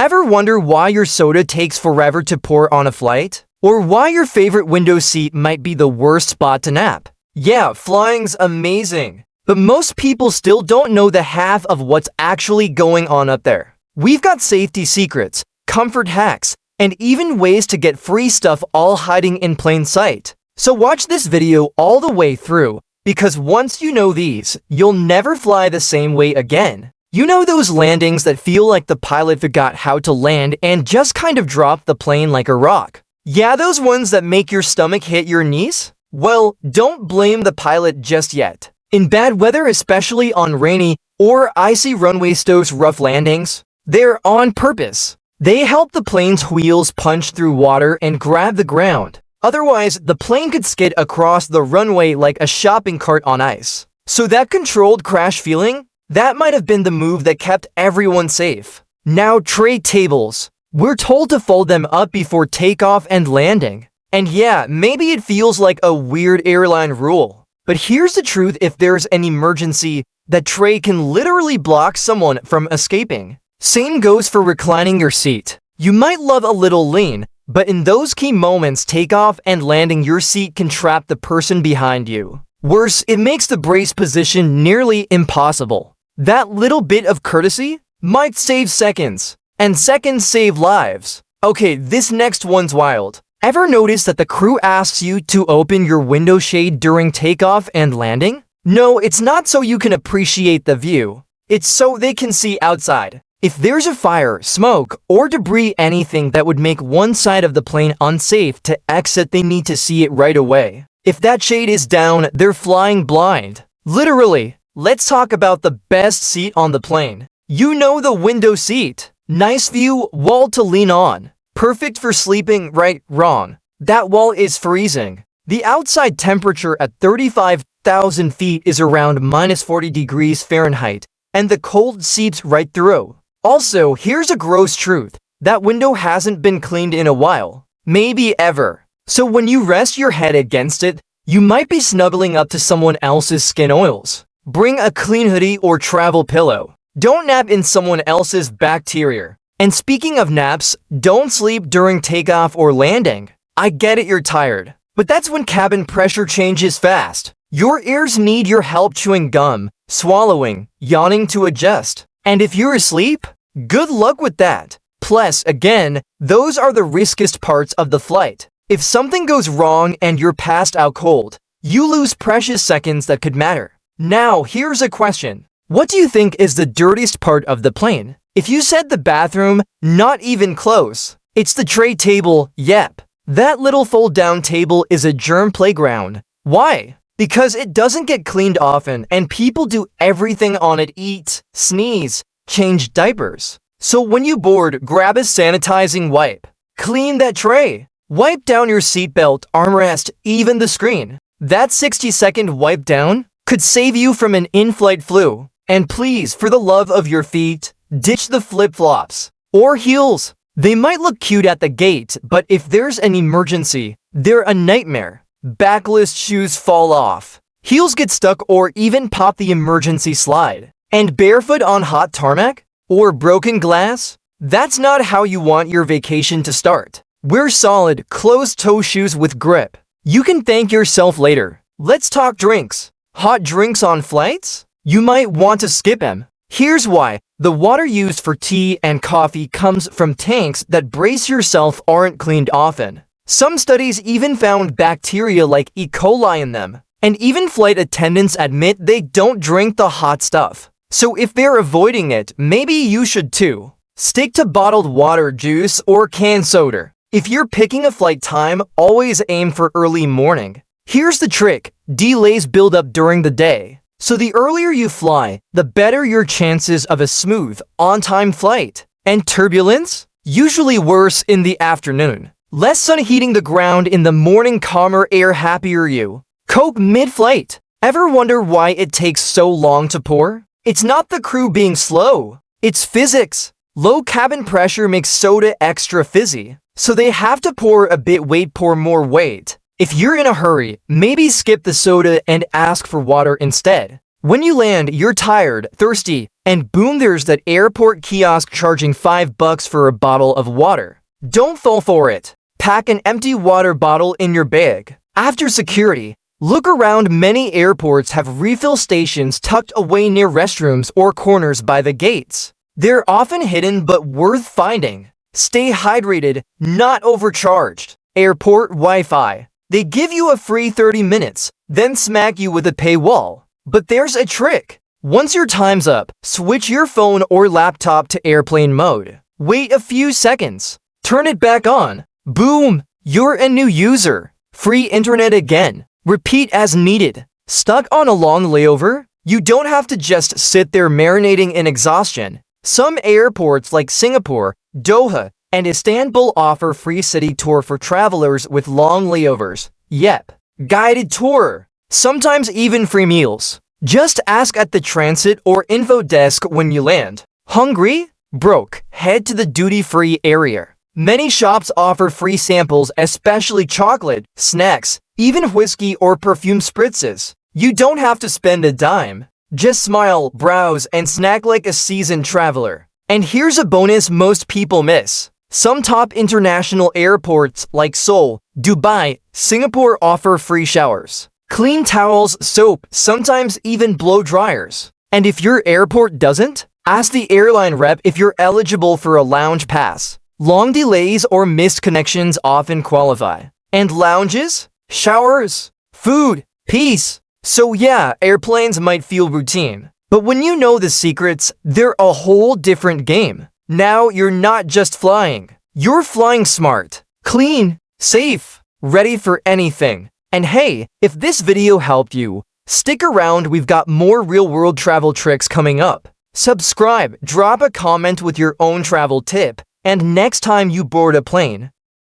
Ever wonder why your soda takes forever to pour on a flight? Or why your favorite window seat might be the worst spot to nap? Yeah, flying's amazing. But most people still don't know the half of what's actually going on up there. We've got safety secrets, comfort hacks, and even ways to get free stuff all hiding in plain sight. So watch this video all the way through, because once you know these, you'll never fly the same way again. You know those landings that feel like the pilot forgot how to land and just kind of dropped the plane like a rock? Yeah, those ones that make your stomach hit your knees? Well, don't blame the pilot just yet. In bad weather, especially on rainy or icy runways, those rough landings, they're on purpose. They help the plane's wheels punch through water and grab the ground. Otherwise, the plane could skid across the runway like a shopping cart on ice. So that controlled crash feeling? That might have been the move that kept everyone safe. Now, tray tables. We're told to fold them up before takeoff and landing. And yeah, maybe it feels like a weird airline rule. But here's the truth: if there's an emergency, that tray can literally block someone from escaping. Same goes for reclining your seat. You might love a little lean, but in those key moments, takeoff and landing, your seat can trap the person behind you. Worse, it makes the brace position nearly impossible. That little bit of courtesy might save seconds, and seconds save lives. Okay, this next one's wild. Ever notice that the crew asks you to open your window shade during takeoff and landing? No, it's not so you can appreciate the view. It's so they can see outside. If there's a fire, smoke, or debris, anything that would make one side of the plane unsafe to exit, they need to see it right away. If that shade is down, they're flying blind. Literally. Let's talk about the best seat on the plane. You know, the window seat. Nice view, wall to lean on. Perfect for sleeping, right? Wrong. That wall is freezing. The outside temperature at 35,000 feet is around -40 degrees Fahrenheit, and the cold seeps right through. Also, here's a gross truth. That window hasn't been cleaned in a while. Maybe ever. So when you rest your head against it, you might be snuggling up to someone else's skin oils. Bring a clean hoodie or travel pillow. Don't nap in someone else's bacteria. And speaking of naps, don't sleep during takeoff or landing. I get it, you're tired, but that's when cabin pressure changes fast. Your ears need your help chewing gum, swallowing, yawning to adjust. And if you're asleep, good luck with that. Plus, again, those are the riskiest parts of the flight. If something goes wrong and you're passed out cold, you lose precious seconds that could matter. Now, here's a question. What do you think is the dirtiest part of the plane? If you said the bathroom, not even close. It's the tray table, yep. That little fold-down table is a germ playground. Why? Because it doesn't get cleaned often, and people do everything on it: eat, sneeze, change diapers. So when you board, grab a sanitizing wipe. Clean that tray. Wipe down your seatbelt, armrest, even the screen. That 60-second wipe down could save you from an in-flight flu. And please, for the love of your feet, ditch the flip-flops or heels. They might look cute at the gate, but if there's an emergency, they're a nightmare. Backless shoes fall off. Heels get stuck or even pop the emergency slide. And barefoot on hot tarmac? Or broken glass? That's not how you want your vacation to start. Wear solid, closed-toe shoes with grip. You can thank yourself later. Let's talk drinks. Hot drinks on flights? You might want to skip them. Here's why. The water used for tea and coffee comes from tanks that, brace yourself, aren't cleaned often. Some studies even found bacteria like E. coli in them. And even flight attendants admit they don't drink the hot stuff. So if they're avoiding it, maybe you should too. Stick to bottled water, juice, or canned soda. If you're picking a flight time, always aim for early morning. Here's the trick. Delays build up during the day. So the earlier you fly, the better your chances of a smooth, on-time flight. And turbulence? Usually worse in the afternoon. Less sun heating the ground in the morning, calmer air, happier you. Coke mid-flight. Ever wonder why it takes so long to pour? It's not the crew being slow. It's physics. Low cabin pressure makes soda extra fizzy. So they have to pour a bit, pour more weight. If you're in a hurry, maybe skip the soda and ask for water instead. When you land, you're tired, thirsty, And boom, there's that airport kiosk charging $5 for a bottle of water. Don't fall for it. Pack an empty water bottle in your bag. After security, look around. Many airports have refill stations tucked away near restrooms or corners by the gates. They're often hidden but worth finding. Stay hydrated, not overcharged. Airport Wi-Fi. They give you a free 30 minutes, then smack you with a paywall. But there's a trick. Once your time's up, switch your phone or laptop to airplane mode. Wait a few seconds. Turn it back on. Boom! You're a new user. Free internet again. Repeat as needed. Stuck on a long layover? You don't have to just sit there marinating in exhaustion. Some airports like Singapore, Doha, and Istanbul offer free city tour for travelers with long layovers. Yep. Guided tour. Sometimes even free meals. Just ask at the transit or info desk when you land. Hungry? Broke? Head to the duty-free area. Many shops offer free samples, especially chocolate, snacks, even whiskey or perfume spritzes. You don't have to spend a dime. Just smile, browse, and snack like a seasoned traveler. And here's a bonus most people miss. Some top international airports like Seoul, Dubai, Singapore offer free showers, clean towels, soap, sometimes even blow dryers. And if your airport doesn't, ask the airline rep if you're eligible for a lounge pass. Long delays or missed connections often qualify. And lounges, showers, food, peace. So yeah, airplanes might feel routine, but when you know the secrets, they're a whole different game. Now you're not just flying. You're flying smart, clean, safe, ready for anything. And hey, if this video helped you, stick around, we've got more real-world travel tricks coming up. Subscribe, drop a comment with your own travel tip, and next time you board a plane,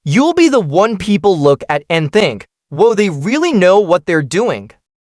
you'll be the one people look at and think, whoa, they really know what they're doing.